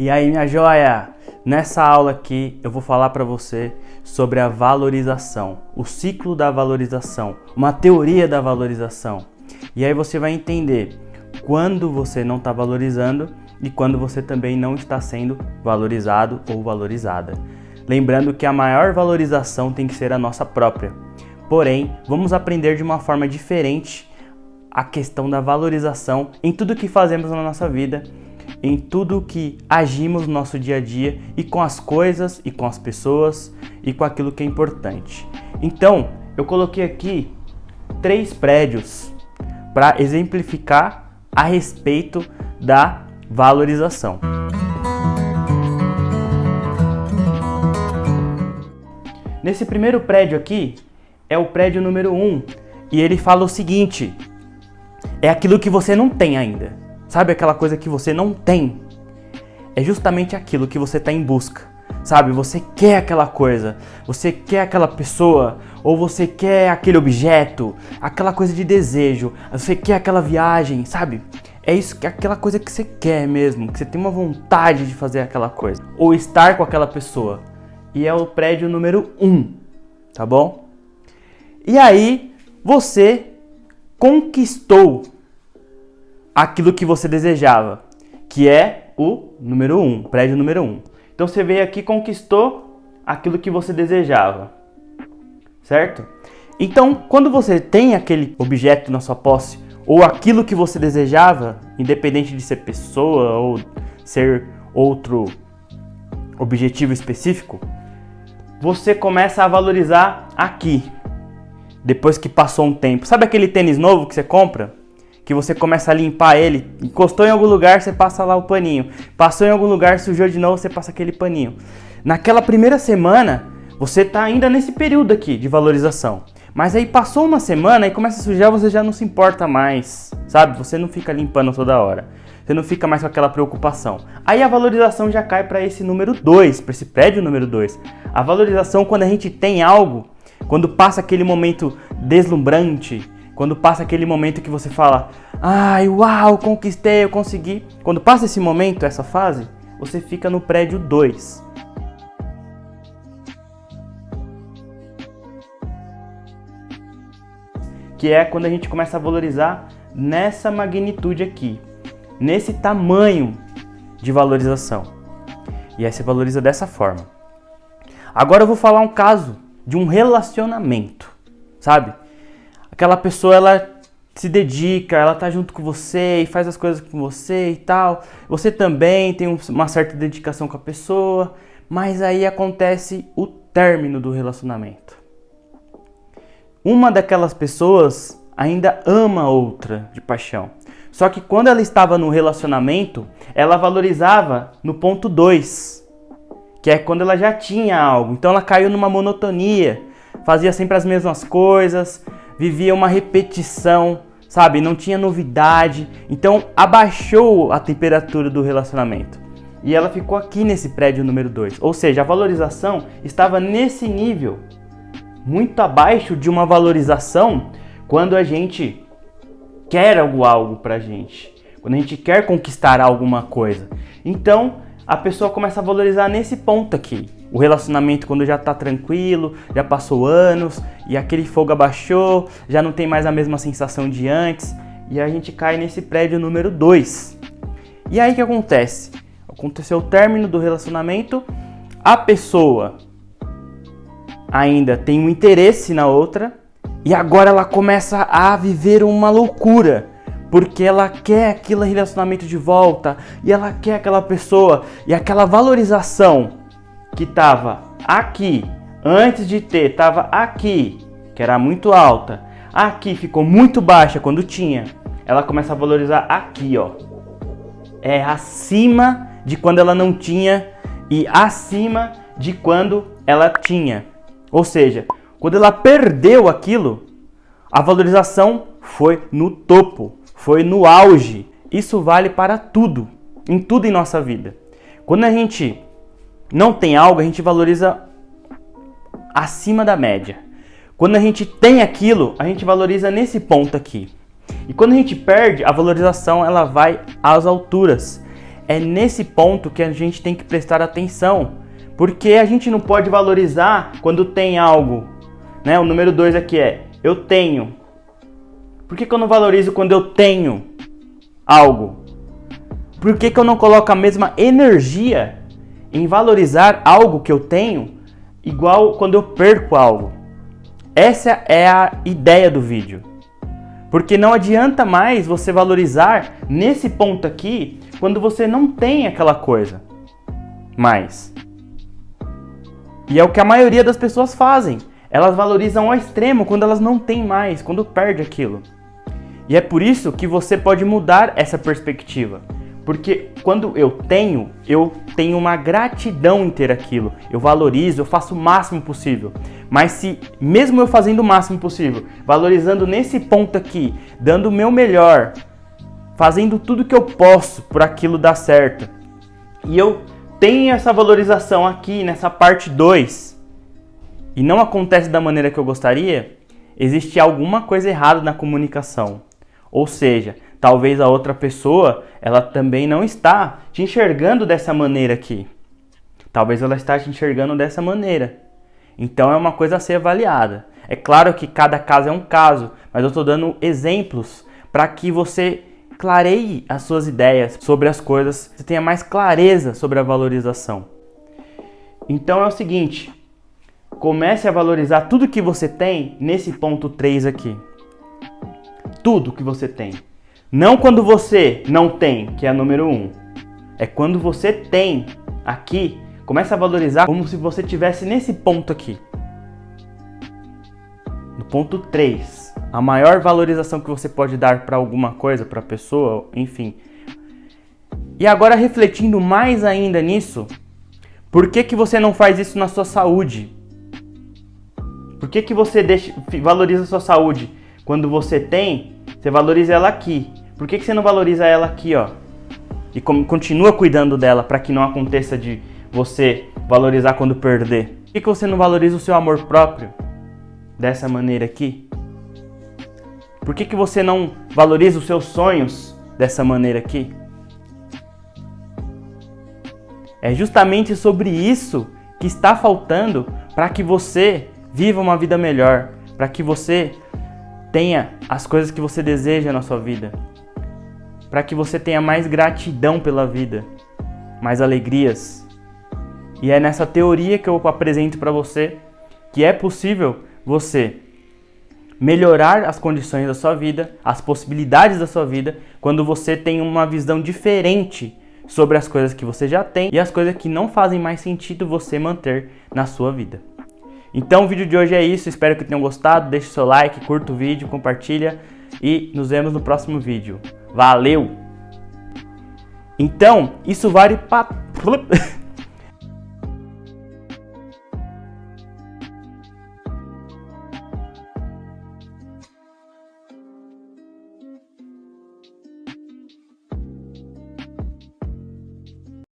E aí, minha joia? Nessa aula aqui eu vou falar para você sobre a valorização, o ciclo da valorização, uma teoria da valorização. E aí você vai entender quando você não está valorizando e quando você também não está sendo valorizado ou valorizada. Lembrando que a maior valorização tem que ser a nossa própria. Porém, vamos aprender de uma forma diferente a questão da valorização em tudo que fazemos na nossa vida, em tudo que agimos no nosso dia a dia e com as coisas e com as pessoas e com aquilo que é importante. Então, eu coloquei aqui 3 prédios para exemplificar a respeito da valorização. Nesse primeiro prédio aqui é o prédio número 1 e ele fala o seguinte: é aquilo que você não tem ainda. Sabe aquela coisa que você não tem? É justamente aquilo que você está em busca. Sabe, você quer aquela coisa, você quer aquela pessoa, ou você quer aquele objeto, aquela coisa de desejo, você quer aquela viagem, sabe? É isso, aquela coisa que você quer mesmo, que você tem uma vontade de fazer aquela coisa, ou estar com aquela pessoa. E é o prédio número 1, tá bom? E aí, você conquistou aquilo que você desejava, que é o número 1, prédio número 1. Então você veio aqui e conquistou aquilo que você desejava, certo? Então, quando você tem aquele objeto na sua posse, ou aquilo que você desejava, independente de ser pessoa ou ser outro objetivo específico, você começa a valorizar aqui, depois que passou um tempo. Sabe aquele tênis novo que você compra? Que você começa a limpar ele, encostou em algum lugar, você passa lá o paninho. Passou em algum lugar, sujou de novo, você passa aquele paninho. Naquela primeira semana, você está ainda nesse período aqui de valorização. Mas aí passou uma semana e começa a sujar, você já não se importa mais, sabe? Você não fica limpando toda hora. Você não fica mais com aquela preocupação. Aí a valorização já cai para esse número 2, para esse prédio número 2. A valorização, quando a gente tem algo, quando passa aquele momento deslumbrante, quando passa aquele momento que você fala: ai, uau, conquistei, eu consegui. Quando passa esse momento, essa fase, você fica no prédio 2. Que é quando a gente começa a valorizar nessa magnitude aqui, nesse tamanho de valorização. E aí você valoriza dessa forma. Agora eu vou falar um caso de um relacionamento, sabe? Aquela pessoa, ela se dedica, ela tá junto com você e faz as coisas com você e tal. Você também tem uma certa dedicação com a pessoa, mas aí acontece o término do relacionamento. Uma daquelas pessoas ainda ama a outra de paixão. Só que quando ela estava no relacionamento, ela valorizava no ponto 2, que é quando ela já tinha algo. Então ela caiu numa monotonia, fazia sempre as mesmas coisas, vivia uma repetição, sabe? Não tinha novidade. Então abaixou a temperatura do relacionamento. E ela ficou aqui nesse prédio número 2. Ou seja, a valorização estava nesse nível, muito abaixo de uma valorização quando a gente quer algo pra gente. Quando a gente quer conquistar alguma coisa. Então a pessoa começa a valorizar nesse ponto aqui. O relacionamento quando já tá tranquilo, já passou anos e aquele fogo abaixou, já não tem mais a mesma sensação de antes e a gente cai nesse prédio número 2. E aí o que acontece? Aconteceu o término do relacionamento, a pessoa ainda tem um interesse na outra e agora ela começa a viver uma loucura. Porque ela quer aquele relacionamento de volta e ela quer aquela pessoa e aquela valorização que estava aqui, antes de ter, estava aqui, que era muito alta, aqui ficou muito baixa quando tinha, ela começa a valorizar aqui, ó. É acima de quando ela não tinha e acima de quando ela tinha. Ou seja, quando ela perdeu aquilo, a valorização foi no topo. Foi no auge. Isso vale para tudo, em tudo em nossa vida. Quando a gente não tem algo, a gente valoriza acima da média. Quando a gente tem aquilo, a gente valoriza nesse ponto aqui. E quando a gente perde, a valorização ela vai às alturas. é nesse ponto que a gente tem que prestar atenção, porque a gente não pode valorizar quando tem algo, né? O número 2 aqui é eu tenho. Por que eu não valorizo quando eu tenho algo? Por que eu não coloco a mesma energia em valorizar algo que eu tenho igual quando eu perco algo? Essa é a ideia do vídeo. Porque não adianta mais você valorizar nesse ponto aqui quando você não tem aquela coisa mais. E é o que a maioria das pessoas fazem. Elas valorizam ao extremo quando elas não têm mais, quando perde aquilo. E é por isso que você pode mudar essa perspectiva. Porque quando eu tenho uma gratidão em ter aquilo. Eu valorizo, eu faço o máximo possível. Mas se, mesmo eu fazendo o máximo possível, valorizando nesse ponto aqui, dando o meu melhor, fazendo tudo que eu posso por aquilo dar certo, e eu tenho essa valorização aqui nessa parte 2, e não acontece da maneira que eu gostaria, existe alguma coisa errada na comunicação. Ou seja, talvez a outra pessoa, ela também não está te enxergando dessa maneira aqui. Talvez ela está te enxergando dessa maneira. Então é uma coisa a ser avaliada. É claro que cada caso é um caso, mas eu estou dando exemplos para que você clareie as suas ideias sobre as coisas, você tenha mais clareza sobre a valorização. Então é o seguinte, comece a valorizar tudo que você tem nesse ponto 3 aqui. Tudo que você tem. Não quando você não tem, que é a número 1. É quando você tem aqui, começa a valorizar como se você estivesse nesse ponto aqui. No ponto 3. A maior valorização que você pode dar para alguma coisa, para a pessoa, enfim. E agora refletindo mais ainda nisso, por que você não faz isso na sua saúde? Por que você valoriza a sua saúde? Quando você tem, você valoriza ela aqui. Por que você não valoriza ela aqui, ó? E continua cuidando dela para que não aconteça de você valorizar quando perder. Por que você não valoriza o seu amor próprio dessa maneira aqui? Por que você não valoriza os seus sonhos dessa maneira aqui? É justamente sobre isso que está faltando para que você viva uma vida melhor, para que você tenha as coisas que você deseja na sua vida, para que você tenha mais gratidão pela vida, mais alegrias. E é nessa teoria que eu apresento para você que é possível você melhorar as condições da sua vida, as possibilidades da sua vida, quando você tem uma visão diferente sobre as coisas que você já tem e as coisas que não fazem mais sentido você manter na sua vida. Então o vídeo de hoje é isso, espero que tenham gostado, deixe seu like, curta o vídeo, compartilha e nos vemos no próximo vídeo. Valeu! Então, isso vale para